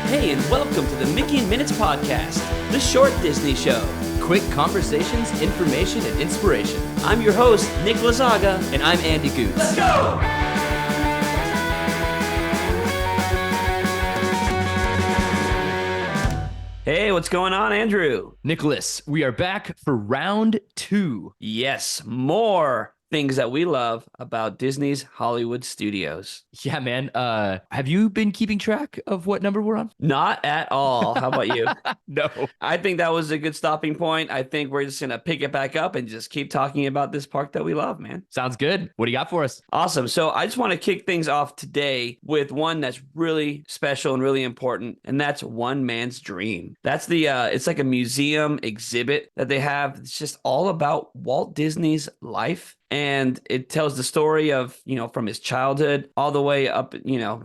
Hey, and welcome to the Mickey and Minutes Podcast, the short Disney show. Quick conversations, information, and inspiration. I'm your host, Nick Lazaga. And I'm Andy Gootz. Let's go! Hey, what's going on, Andrew? Nicholas, we are back for round 2. Yes, more things that we love about Disney's Hollywood studios. Yeah, man. Have you been keeping track of what number we're on? Not at all. How about you? No. I think that was a good stopping point. I think we're just going to pick it back up and just keep talking about this park that we love, man. Sounds good. What do you got for us? Awesome. So I just want to kick things off today with one that's really special and really important, and that's One Man's Dream. That's it's like a museum exhibit that they have. It's just all about Walt Disney's life. And it tells the story of, from his childhood all the way up,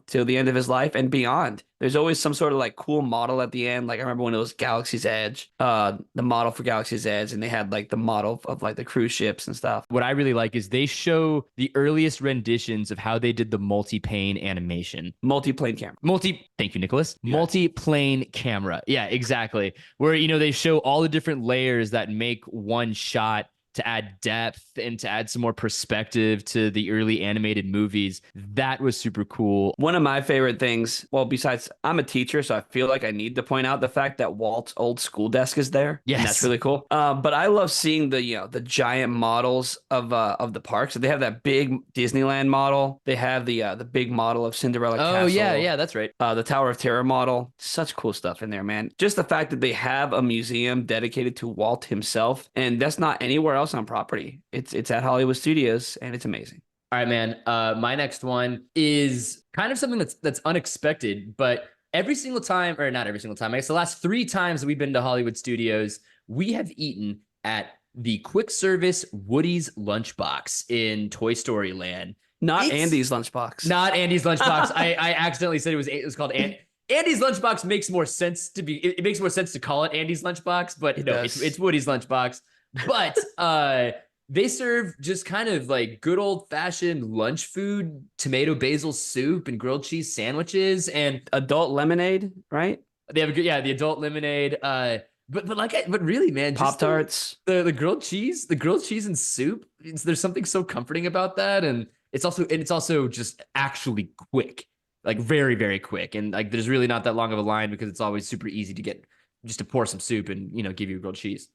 till the end of his life and beyond. There's always some sort of like cool model at the end. Like I remember when it was Galaxy's Edge, the model for Galaxy's Edge, and they had like the model of like the cruise ships and stuff. What I really like is they show the earliest renditions of how they did the multi-pane animation. Multi-plane camera. Thank you, Nicholas. Yeah. Multi-plane camera. Yeah, exactly. Where, they show all the different layers that make one shot to add depth and to add some more perspective to the early animated movies. That was super cool. One of my favorite things, well, besides I'm a teacher, so I feel like I need to point out the fact that Walt's old school desk is there. Yes. And that's really cool. But I love seeing the giant models of the parks. So they have that big Disneyland model. They have the big model of Cinderella Castle. Oh, yeah, that's right. The Tower of Terror model. Such cool stuff in there, man. Just the fact that they have a museum dedicated to Walt himself, and that's not anywhere else on property. It's at Hollywood Studios, and it's amazing. All right, man. My next one is kind of something that's unexpected, but every single time, or not every single time, I guess the last 3 times that we've been to Hollywood Studios, we have eaten at the quick service Woody's Lunchbox in Toy Story Land. Not Andy's Lunchbox. Not Andy's Lunchbox. I accidentally said it was called Andy's Lunchbox. Makes more sense it makes more sense to call it Andy's Lunchbox, but it's Woody's Lunchbox. But they serve just kind of like good old fashioned lunch food, tomato basil soup and grilled cheese sandwiches and adult lemonade, right? They have the adult lemonade. But really, man, Pop-Tarts, the grilled cheese and soup. There's something so comforting about that, and it's also just actually quick, like very, very quick, and like there's really not that long of a line because it's always super easy to get just to pour some soup and give you a grilled cheese.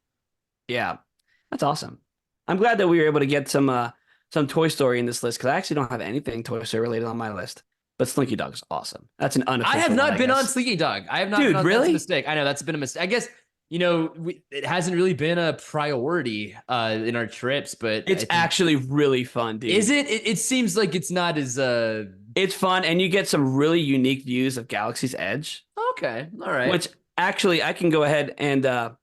Yeah, that's awesome. I'm glad that we were able to get some Toy Story in this list because I actually don't have anything Toy Story related on my list. But Slinky Dog's awesome. That's an unofficial. I have not been on Slinky Dog. I have not. Dude, been on, really? That's a mistake. I know that's been a mistake. I guess it hasn't really been a priority in our trips, but it's actually really fun, dude. Is it? It seems like it's not as It's fun, and you get some really unique views of Galaxy's Edge. Okay, all right. Which actually, I can go ahead and.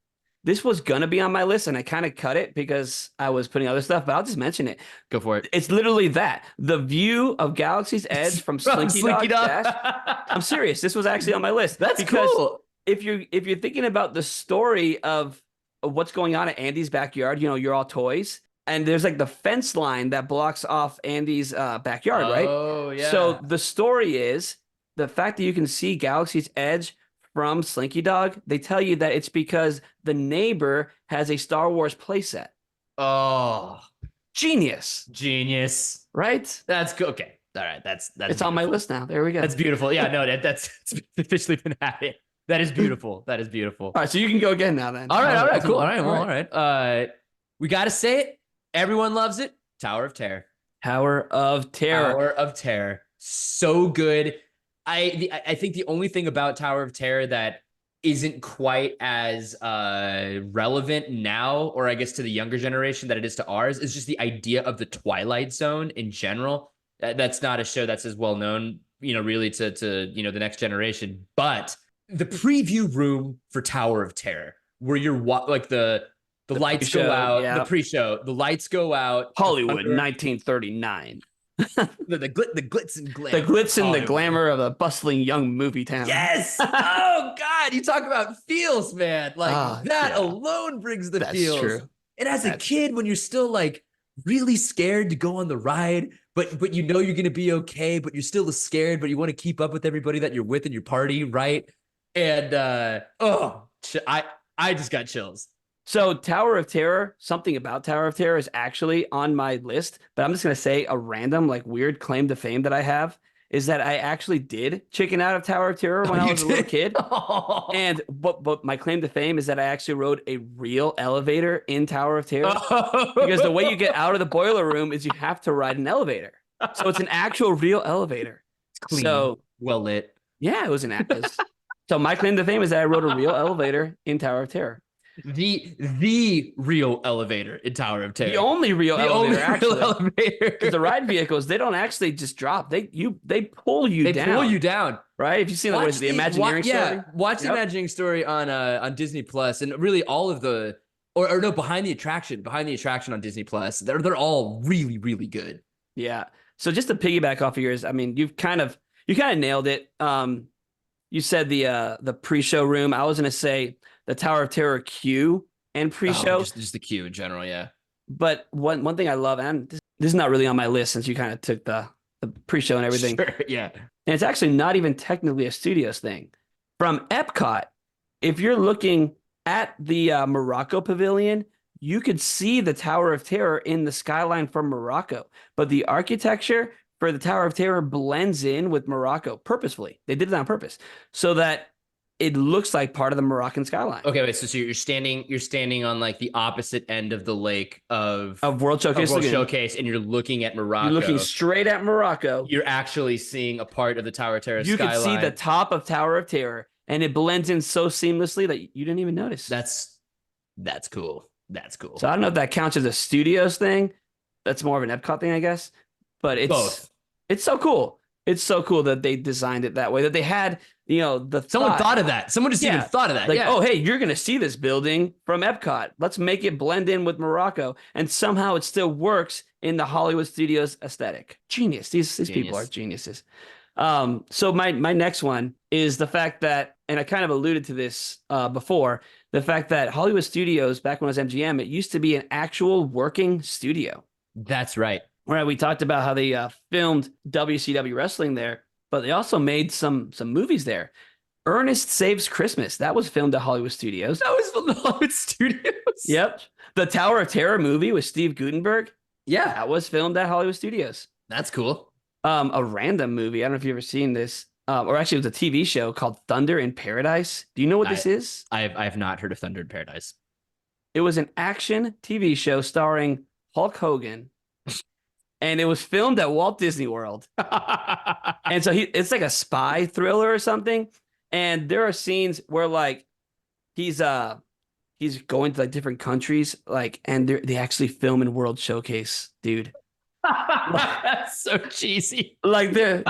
This was going to be on my list, and I kind of cut it because I was putting other stuff, but I'll just mention it. Go for it. It's literally that. The view of Galaxy's Edge from Slinky Dog. I'm serious. This was actually on my list. That's cool. If you're thinking about the story of what's going on at Andy's backyard, you're all toys, and there's like the fence line that blocks off Andy's backyard, right? Oh, yeah. So the story is the fact that you can see Galaxy's Edge from Slinky Dog, they tell you that it's because the neighbor has a Star Wars playset. Oh, genius, right? That's good. Okay, all right, that's it's beautiful. On my list now. There we go. That's beautiful. Yeah, no, that's it's officially been added. That is beautiful. That is beautiful. All right, so you can go again now then. All right, cool. All right. We got to say it. Everyone loves it. Tower of Terror. Tower of Terror. So good. I think the only thing about Tower of Terror that isn't quite as relevant now, or I guess to the younger generation that it is to ours, is just the idea of the Twilight Zone in general. That's not a show that's as well known, really to the next generation. But the preview room for Tower of Terror, where you're like the lights go out, the pre-show, the lights go out. Hollywood, 1939. the glitz and glam. The glitz and the glamour of a bustling young movie town. Yes. Oh God, you talk about feels, man. Like that alone brings the feels. True. And as a kid, when you're still like really scared to go on the ride, but you're gonna be okay, but you're still scared, but you want to keep up with everybody that you're with in your party, right? And I just got chills. So Tower of Terror, something about Tower of Terror is actually on my list, but I'm just gonna say a random, like weird claim to fame that I have is that I actually did chicken out of Tower of Terror Oh, when I you was a little did? kid. Oh. And but my claim to fame is that I actually rode a real elevator in Tower of Terror because the way you get out of the boiler room is you have to ride an elevator. So it's an actual real elevator. It's clean, So well lit. yeah, it was so my claim to fame is that I rode a real elevator in Tower of Terror. The real elevator in Tower of The Terror. only real The only elevator, real actually, because the elevator. ride vehicles they don't actually just drop; they pull you They pull you down, down. right? If you've seen like what is it, the Imagineering story, Watch the yep, Imagineering story on Disney Plus, and really all of the or no behind the attraction on Disney Plus. They're all really really good. yeah. So just to piggyback off of yours, I mean, you kind of nailed it. You said the pre-show room. I was gonna say the Tower of Terror queue and Oh, pre-show, just the queue in general, yeah. but one thing I love, and this is not really on my list since you kind of took the pre-show and everything. Sure, yeah. And it's actually not even technically a studios thing. From Epcot, if you're looking at the Morocco Pavilion, you could see the Tower of Terror in the skyline from Morocco. But the architecture for the Tower of Terror blends in with Morocco purposefully. They did it on purpose so that it looks like part of the Moroccan skyline Okay, wait. So you're standing on like the opposite end of the lake of World of Showcase World Lagoon. Showcase, and you're looking at You're looking Morocco. straight at Morocco. You're actually seeing a part of the Tower of Terror You could see the skyline. top of Tower of Terror, and it blends in so seamlessly that you didn't even notice. That's cool. That's So cool. I don't know if that counts as a studios thing. That's more of an Epcot thing, I guess. But it's Both. it's so cool. It's so cool that they designed it that way. That they had, the Someone thought. thought of that. Someone just even Yeah. thought of that. Like, Yeah. oh, hey, you're gonna see this building from Epcot. Let's make it blend in with Morocco, and somehow it still works in the Hollywood Studios aesthetic. Genius. These people are Genius. geniuses. So my next one is the fact that, and I kind of alluded to this before, the fact that Hollywood Studios back when it was MGM, it used to be an actual working studio. That's right. Right, we talked about how they filmed WCW wrestling there, but they also made some movies there. Ernest Saves Christmas. That was filmed at Hollywood Studios. That was from the Hollywood Studios. Yep. The Tower of Terror movie with Steve Guttenberg. Yeah. That was filmed at Hollywood Studios. That's cool. A random movie. I don't know if you've ever seen this. Or actually, it was a TV show called Thunder in Paradise. Do you know what this is? I've not heard of Thunder in Paradise. It was an action TV show starring Hulk Hogan, and it was filmed at Walt Disney World. And so it's like a spy thriller or something. And there are scenes where like he's going to like different countries, like, and they actually film in World Showcase, dude. That's so cheesy. Like the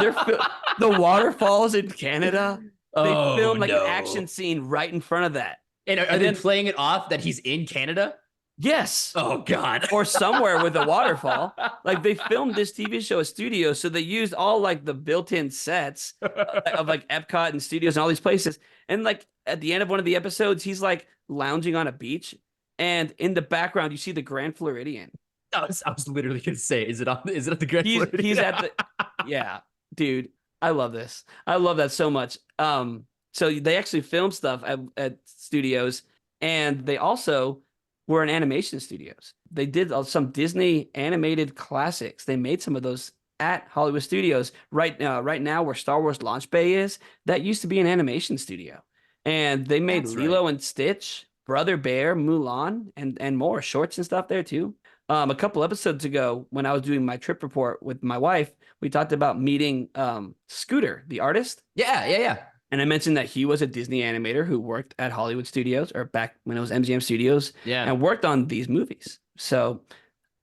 waterfalls in Canada. They Oh filmed like an no. action scene right in front of that. And are And they then playing it off that he's in Canada? yes, Oh God. or somewhere with a waterfall. Like they filmed this TV show at studios, so they used all like the built-in sets of like Epcot and studios and all these places. And like at the end of one of the episodes, he's like lounging on a beach, and in the background you see the Grand Floridian. I was literally gonna say, is it at the Grand Floridian? He's at the yeah, dude. I love this. I love that so much. So they actually filmed stuff at studios, and they also were in animation studios. They did some Disney animated classics. They made some of those at Hollywood Studios. Right now, where Star Wars Launch Bay is, that used to be an animation studio, and they made That's Lilo right. and Stitch, Brother Bear, Mulan, and more shorts and stuff there too. A couple episodes ago, when I was doing my trip report with my wife, we talked about meeting Scooter, the artist. Yeah, yeah, yeah. And I mentioned that he was a Disney animator who worked at Hollywood Studios or back when it was MGM Studios Yeah. and worked on these movies. So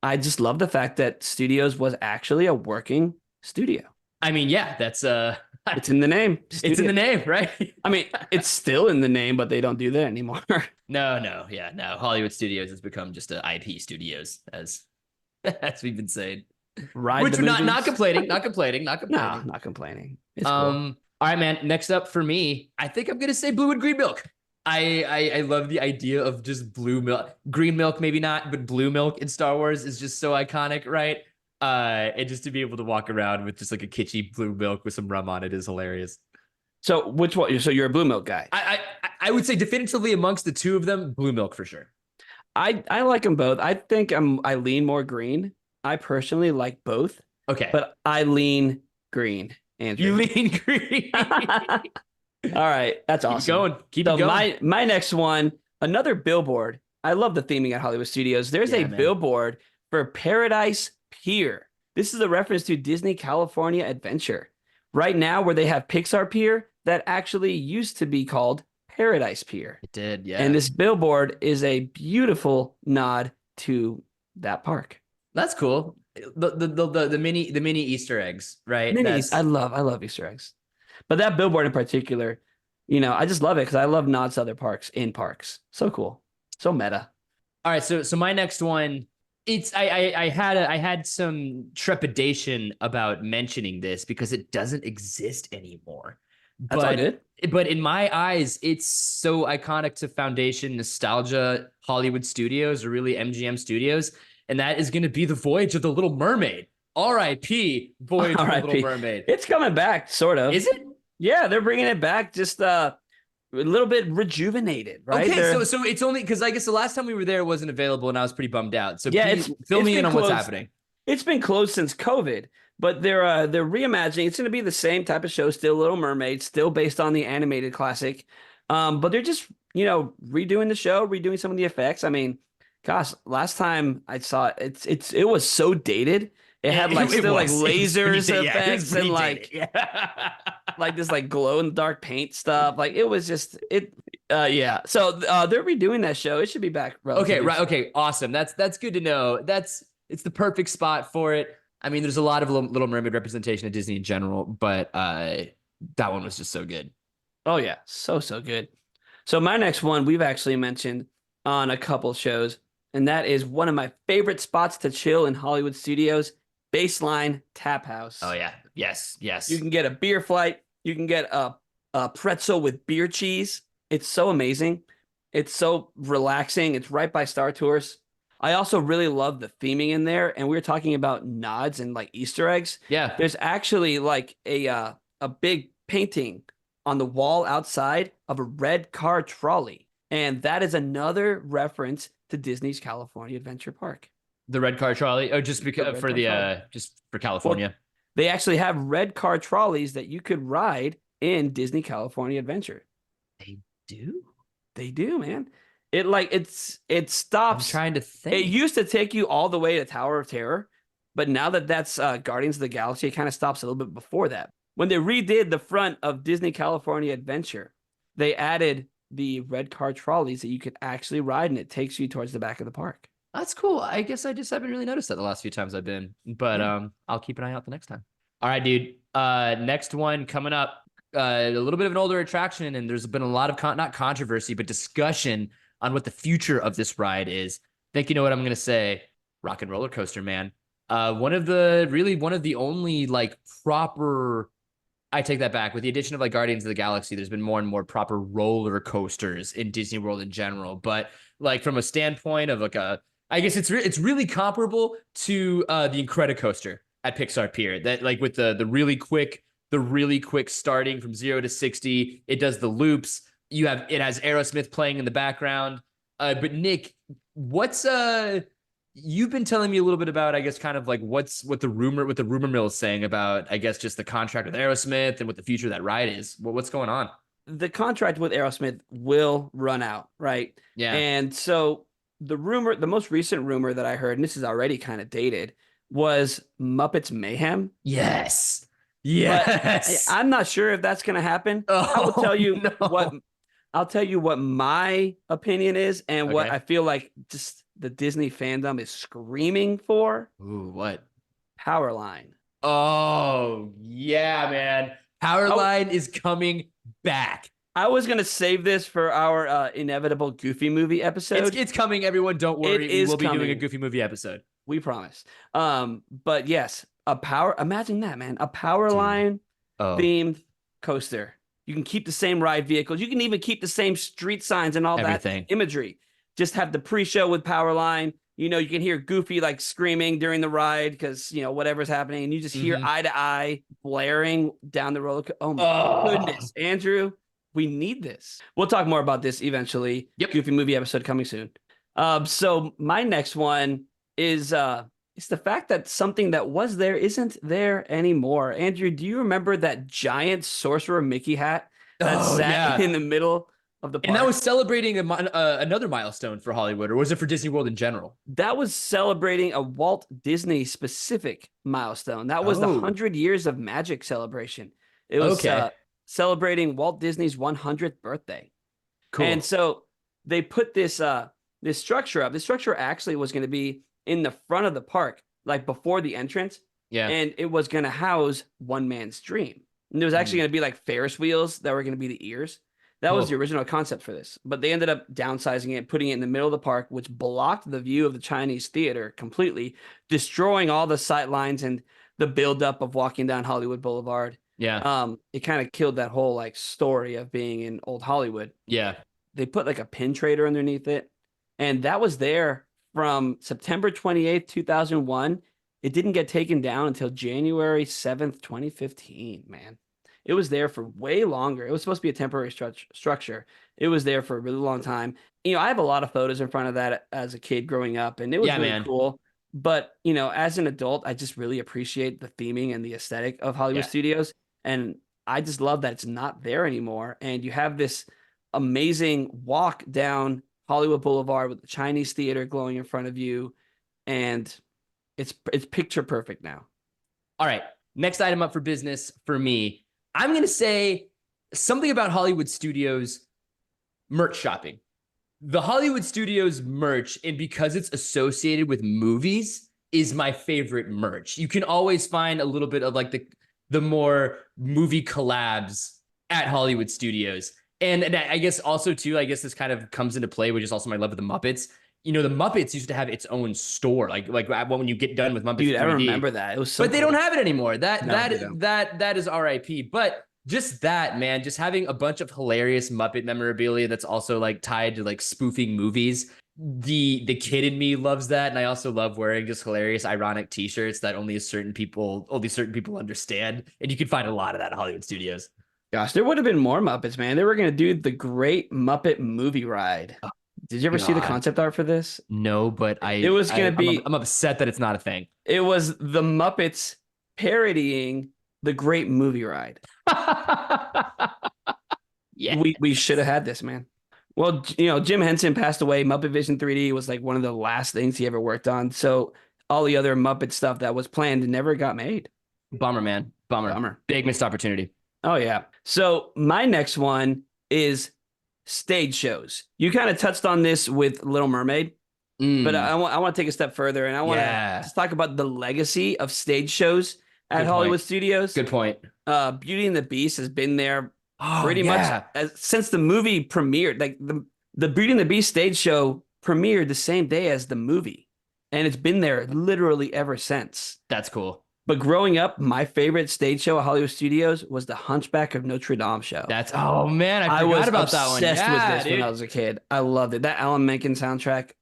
I just love the fact that Studios was actually a working studio. I mean, yeah, that's It's in the name. it's in the name, right? I mean, it's still in the name, but they don't do that anymore. No. Hollywood Studios has become just a IP studios, as we've been saying. Ride Which the we're not movies. complaining. No, not complaining. It's cool. All right, man. Next up for me, I think I'm gonna say blue and green milk. I love the idea of just blue milk, green milk, maybe not, but blue milk in Star Wars is just so iconic, right? And just to be able to walk around with just like a kitschy blue milk with some rum on it is hilarious. So which one? So you're a blue milk guy. I would say definitively amongst the two of them, blue milk for sure. I like them both. I think I lean more green. I personally like both, Okay. but I lean green, You Andrew. lean green. All right, that's Keep it awesome. going. Keep So it going. my next one, another billboard. I love the theming at Hollywood Studios. There's a Yeah, man. billboard for Paradise Pier. This is a reference to Disney California Adventure. Right now, where they have Pixar Pier, that actually used to be called Paradise Pier. It did, And yeah. this billboard is a beautiful nod to that park. That's cool. The mini Easter eggs, right? Minis, That's I love Easter eggs. But that billboard in particular, I just love it because I love nods to other parks in parks. So cool. So meta. all right. So my next one, it's I had some trepidation about mentioning this because it doesn't exist anymore. That's all But good. but in my eyes, it's so iconic to Foundation nostalgia, Hollywood Studios, or really MGM Studios, and that is going to be the Voyage of the Little Mermaid. R.I.P. Voyage of the Little R.I.P. Mermaid. It's coming back, sort of. Is it? Yeah, they're bringing it back, just a little bit rejuvenated, right? Okay, They're, so it's only because I guess the last time we were there it wasn't available, and I was pretty bummed out. So yeah, please fill me in been on what's closed. happening. It's been closed since COVID, but they're reimagining. It's going to be the same type of show, still Little Mermaid, still based on the animated classic. But they're just redoing the show, redoing some of the effects. I mean, gosh, last time I saw it, it was so dated. It had like still like lasers effects and like like this like glow in the dark paint stuff. Like it was just it. Yeah. So they're redoing that show. It should be back. Okay, right. Soon. Okay, awesome. That's good to know. It's the perfect spot for it. I mean, there's a lot of Little Mermaid representation at Disney in general, but that one was just so good. Oh yeah, so good. So my next one we've actually mentioned on a couple shows, and that is one of my favorite spots to chill in Hollywood Studios, Baseline Tap House. Oh yeah, yes, yes. You can get a beer flight. You can get a pretzel with beer cheese. It's so amazing. It's so relaxing. It's right by Star Tours. I also really love the theming in there. And we were talking about nods and like Easter eggs. Yeah. There's actually like a big painting on the wall outside of a red car trolley. And that is another reference to Disney's California Adventure Park. The red car trolley. Oh, just because for the trolley. just for California. Well, they actually have red car trolleys that you could ride in Disney California Adventure. They do? They do, man. It stops. I'm trying to think. It used to take you all the way to Tower of Terror, but now that that's Guardians of the Galaxy, it kind of stops a little bit before that. When they redid the front of Disney California Adventure, they added the red car trolleys that you could actually ride, and it takes you towards the back of the park. That's cool. I guess I just haven't really noticed that the last few times I've been, but I'll keep an eye out the next time. All right, dude. Next one coming up. A little bit of an older attraction, and there's been a lot of not controversy, but discussion on what the future of this ride is. I think you know what I'm gonna say. Rock and Roller Coaster, man. One of the only like proper. I take that back. With the addition of like Guardians of the Galaxy, there's been more and more proper roller coasters in Disney World in general. But like from a standpoint of like I guess it's really comparable to the Incredicoaster at Pixar Pier. That like with the really quick starting from 0 to 60. It does the loops. It has Aerosmith playing in the background. But Nick, what's you've been telling me a little bit about, I guess, kind of like what the rumor mill is saying about, I guess, just the contract with Aerosmith and what the future of that ride is. What's going on? The contract with Aerosmith will run out, right? Yeah. And so the most recent rumor that I heard, and this is already kind of dated, was Muppets Mayhem. Yes. Yes. I'm not sure if that's going to happen. Oh, I will tell you no. I'll tell you what my opinion is and what Okay. I feel like just the Disney fandom is screaming for. Ooh, what? Powerline. Oh, yeah, man. Powerline is coming back. I was going to save this for our inevitable Goofy movie episode. It's coming, everyone. Don't worry. It is We'll be doing coming. a Goofy movie episode. We promise. But yes, imagine that, man. A Powerline themed coaster. You can keep the same ride vehicles. You can even keep the same street signs and all Everything. that imagery. just have the pre-show with Powerline. You can hear Goofy like screaming during the ride because whatever's happening, and you just hear Eye to Eye blaring down the roller. Oh my goodness, Andrew, we need this. We'll talk more about this eventually. Yep. Goofy movie episode coming soon. So my next one is it's the fact that something that was there isn't there anymore. Andrew, do you remember that giant Sorcerer Mickey hat that sat in the middle of the park? And that was celebrating another milestone for Hollywood, or was it for Disney World in general? That was celebrating a Walt Disney specific milestone. That was the 100 years of magic celebration. It was celebrating Walt Disney's 100th birthday. Cool. And so they put this structure up. This structure actually was going to be in the front of the park, like before the entrance. Yeah. And it was going to house One Man's Dream. And there was actually going to be like Ferris wheels that were going to be the ears. That was the original concept for this. But they ended up downsizing it, putting it in the middle of the park, which blocked the view of the Chinese theater completely, destroying all the sight lines and the buildup of walking down Hollywood Boulevard. Yeah. It kind of killed that whole like story of being in old Hollywood. Yeah. They put like a pin trader underneath it. And that was there from September 28th, 2001. It didn't get taken down until January 7th, 2015, man. It was there for way longer. It was supposed to be a temporary structure. It was there for a really long time. I have a lot of photos in front of that as a kid growing up, and it was really cool. But, as an adult, I just really appreciate the theming and the aesthetic of Hollywood Studios. And I just love that it's not there anymore. And you have this amazing walk down Hollywood Boulevard with the Chinese theater glowing in front of you. And it's picture perfect now. All right. Next item up for business for me. I'm going to say something about Hollywood Studios merch shopping. The Hollywood Studios merch, and because it's associated with movies, is my favorite merch. You can always find a little bit of like the more movie collabs at Hollywood Studios. And I guess also too, I guess this kind of comes into play, which is also my love of the Muppets. The Muppets used to have its own store, like when you get done with Muppets. Dude, 3D. I remember that. It was so but they cool. don't have it anymore. That is RIP. But just that, man, just having a bunch of hilarious Muppet memorabilia that's also like tied to like spoofing movies. The kid in me loves that, and I also love wearing just hilarious, ironic T-shirts that only certain people understand. And you can find a lot of that at Hollywood Studios. Gosh, there would have been more Muppets, man. They were going to do the Great Muppet Movie Ride. Did you ever see the concept art for this? No, but I'm upset that it's not a thing. It was the Muppets parodying the Great Movie Ride. Yeah, we should have had this, man. Well, Jim Henson passed away. Muppet Vision 3D was like one of the last things he ever worked on. So all the other Muppet stuff that was planned never got made. Bummer, man. Bummer. Big missed opportunity. Oh, yeah. So my next one is stage shows. You kind of touched on this with Little Mermaid, but I want to take a step further, and I want to just talk about the legacy of stage shows at Hollywood Studios. Good point. Beauty and the Beast has been there pretty much since the movie premiered. Like the Beauty and the Beast stage show premiered the same day as the movie, and it's been there literally ever since. That's cool. But growing up, my favorite stage show at Hollywood Studios was the Hunchback of Notre Dame show. I forgot about that one. I was obsessed with this when I was a kid. I loved it. That Alan Menken soundtrack.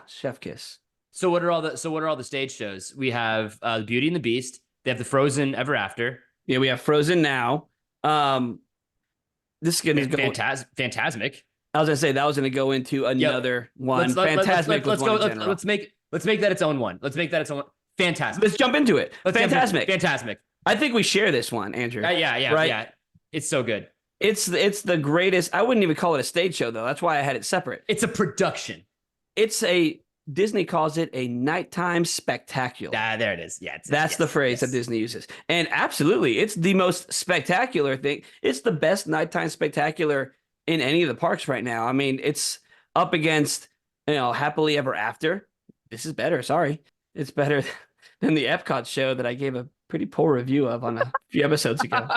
Chef kiss. So what are all the stage shows? We have Beauty and the Beast. They have the Frozen Ever After. Yeah, we have Frozen now. This is going to go Fantasmic. I was gonna say that was gonna go into another one. Fantasmic. Let's make that its own one. Let's make that its own. Fantastic. Let's jump into it. Fantasmic. I think we share this one, Andrew. Yeah. It's so good. It's the greatest. I wouldn't even call it a stage show though. That's why I had it separate. It's a production. Disney calls it a nighttime spectacular. There it is. Yeah, that's the phrase that Disney uses. And absolutely, it's the most spectacular thing. It's the best nighttime spectacular in any of the parks right now. I mean, it's up against Happily Ever After. This is better. Sorry, it's better than the Epcot show that I gave a pretty poor review of on a few episodes ago.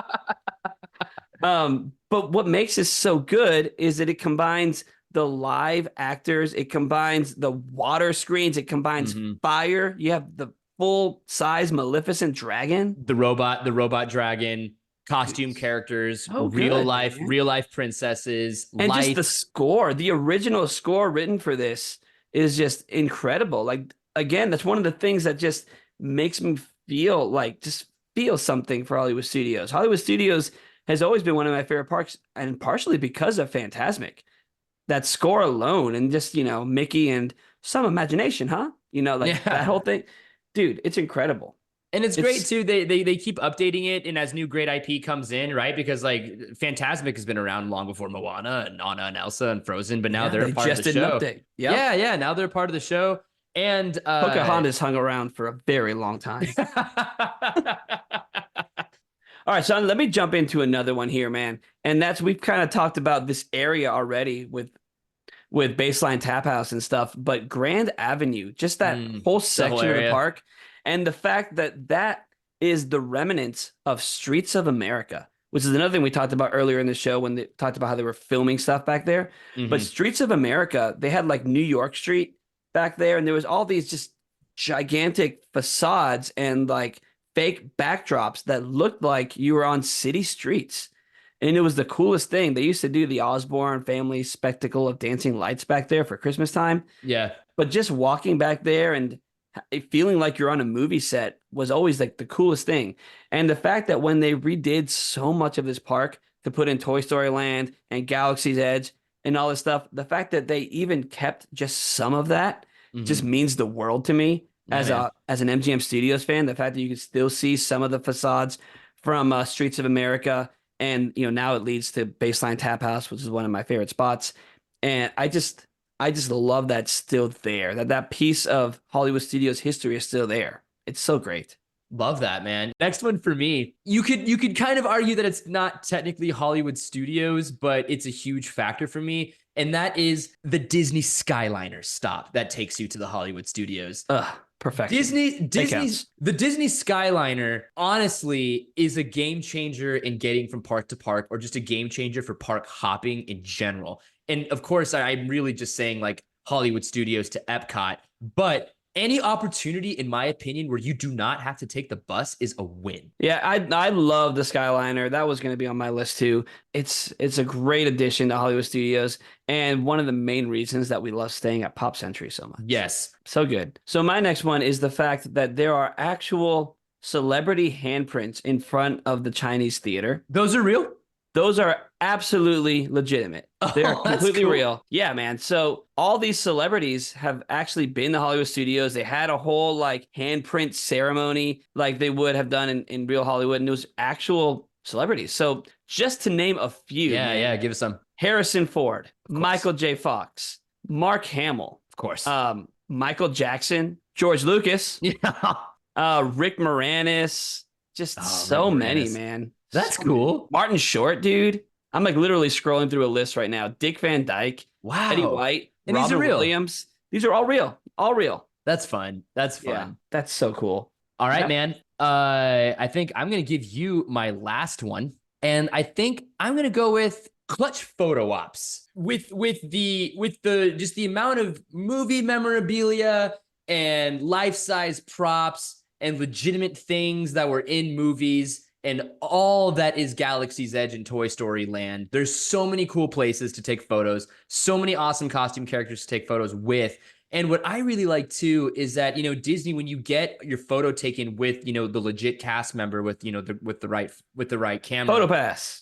But what makes this so good is that it combines the live actors, it combines the water screens, it combines fire. You have the full size Maleficent dragon, the robot dragon, costume characters, So good, man. real life princesses, And just the life. score, the original score written for this is just incredible. Like again, that's one of the things that just makes me feel like just feel something for Hollywood Studios. Hollywood Studios has always been one of my favorite parks, and partially because of Fantasmic. That score alone, and just, Mickey and some imagination, huh? Like that Yeah. whole thing. Dude, it's incredible. And it's great It's too. They keep updating it, and as new great IP comes in, right? Because like Fantasmic has been around long before Moana and Anna and Elsa and Frozen, but now Yeah, they're a they part of the just did an show. update. Yep. Yeah, yeah. Now they're a part of the show, and Pocahontas hung around for a very long time. All right, so let me jump into another one here, man. And that's we've kind of talked about this area already with Baseline Tap House and stuff, but Grand Avenue, just that whole the whole section of the area. park, and the fact that that is the remnants of Streets of America, which is another thing we talked about earlier in the show when they talked about how they were filming stuff back there. But Hmm. Streets of America, they had like New York Street back there, and there was all these just gigantic facades and like fake backdrops that looked like you were on city streets. And it was the coolest thing. They used to do the Osborne family spectacle of dancing lights back there for Christmas time. Yeah. But just walking back there and feeling like you're on a movie set was always like the coolest thing. And the fact that when they redid so much of this park to put in Toy Story Land and Galaxy's Edge and all this stuff, the fact that they even kept just some of that just Hmm. means the world to me Yeah, man. as an MGM Studios fan. The fact that you can still see some of the facades from Streets of America, and now it leads to Baseline Tap House, which is one of my favorite spots. And I just love that still there. That piece of Hollywood Studios history is still there. It's so great. Love that, man. Next one for me. You could kind of argue that it's not technically Hollywood Studios, but it's a huge factor for me. And that is the Disney Skyliner stop that takes you to the Hollywood Studios. Perfection. That counts. The Disney Skyliner honestly is a game changer in getting from park to park, or just a game changer for park hopping in general. And of course, I'm really just saying like Hollywood Studios to Epcot, but any opportunity, in my opinion, where you do not have to take the bus is a win. Yeah, I love the Skyliner. That was going to be on my list too. It's a great addition to Hollywood Studios, and one of the main reasons that we love staying at Pop Century so much. Yes. So good. So my next one is the fact that there are actual celebrity handprints in front of the Chinese theater. Those are real? Those are absolutely legitimate. They are Oh, that's completely cool. real. Yeah, man. So all these celebrities have actually been to Hollywood Studios. They had a whole like handprint ceremony like they would have done in real Hollywood, and it was actual celebrities. So just to name a few, Yeah, man, yeah. Give us some. Harrison Ford, Of course. Michael J. Fox, Mark Hamill, Of course. Michael Jackson, George Lucas, Yeah. Rick Moranis, just Oh, Rick so many, Moranis. man. That's So many. cool. Martin Short, dude. I'm like literally scrolling through a list right now. Dick Van Dyke, Eddie Wow. White, And these are Robin real. Williams. These are all real. All real. That's fun. That's Yeah, fun. that's so cool. All right, Yep. man. I think I'm gonna give you my last one, and I think I'm gonna go with clutch photo ops with the just the amount of movie memorabilia and life size props and legitimate things that were in movies and all that is Galaxy's Edge and Toy Story Land. There's so many cool places to take photos, so many awesome costume characters to take photos with. And what I really like too is that, Disney, when you get your photo taken with, the legit cast member with, with the right camera, Photo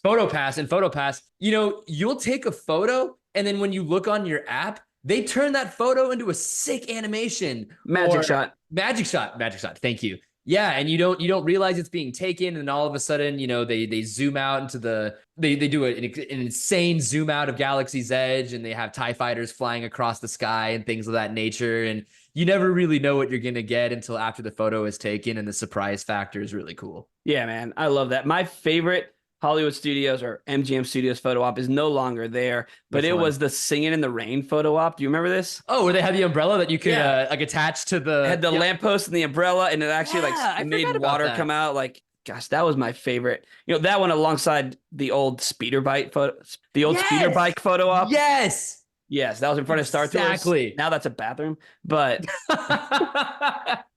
photo pass, you'll take a photo. And then when you look on your app, they turn that photo into a sick animation. Magic or shot. Magic shot. Thank you. Yeah, and you don't realize it's being taken, and all of a sudden, they zoom out into they do an insane zoom out of Galaxy's Edge, and they have TIE fighters flying across the sky and things of that nature, and you never really know what you're gonna get until after the photo is taken, and the surprise factor is really cool. Yeah, man. I love that. My favorite Hollywood Studios or MGM Studios photo op is no longer there, but Which it one? was the Singing in the Rain photo op. Do you remember this? Oh, where they had the umbrella that you could Yeah. like attach to It the had the Yep. lamppost and the umbrella, and it actually Yeah, I it made forgot about water that. come out. Like, gosh, that was my favorite. That one alongside the old speeder bike photo, the old speeder Yes! bike photo op. Yes. Yes, that was in front of Star Tours. Exactly. Now that's a bathroom. But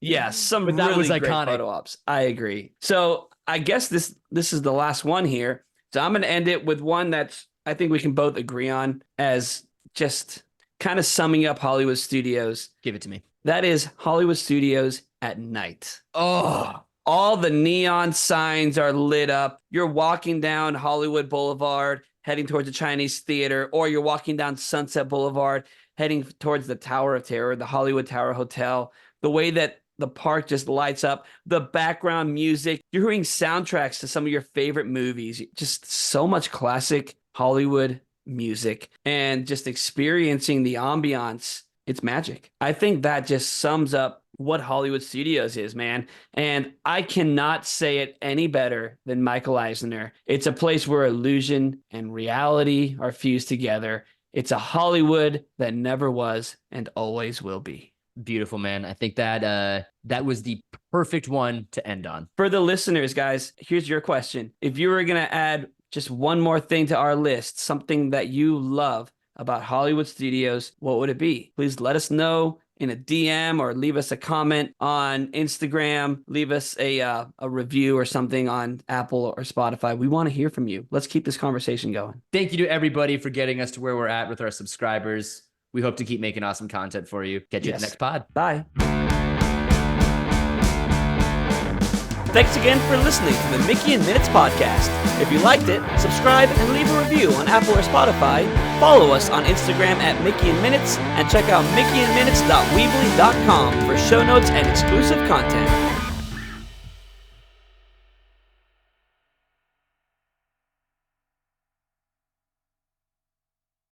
yeah, some But that was really great iconic. photo ops. I agree. So I guess this is the last one here. So I'm going to end it with one that's I think we can both agree on as just kind of summing up Hollywood studios. Give it to me. That is Hollywood studios at night. Oh, All the neon signs are lit up. You're walking down Hollywood Boulevard, heading towards the Chinese Theater, or you're walking down Sunset Boulevard, heading towards the Tower of Terror, the Hollywood Tower Hotel. The way that the park just lights up, the background music, you're hearing soundtracks to some of your favorite movies. Just so much classic Hollywood music and just experiencing the ambiance. It's magic. I think that just sums up what Hollywood Studios is, man. And I cannot say it any better than Michael Eisner. It's a place where illusion and reality are fused together. It's a Hollywood that never was and always will be. beautiful, man. I think that that was the perfect one to end on. For the listeners, guys, here's your question. If you were going to add just one more thing to our list, something that you love about Hollywood Studios, what would it be? Please let us know in a DM or leave us a comment on Instagram. Leave us a review or something on Apple or Spotify. We want to hear from you. Let's keep this conversation going. Thank you to everybody for getting us to where we're at with our subscribers. We hope to keep making awesome content for you. Catch you in the next pod. Bye. Thanks again for listening to the Mickey and Minutes podcast. If you liked it, subscribe and leave a review on Apple or Spotify. Follow us on Instagram at Mickey and Minutes and check out mickeyandminutes.weebly.com for show notes and exclusive content.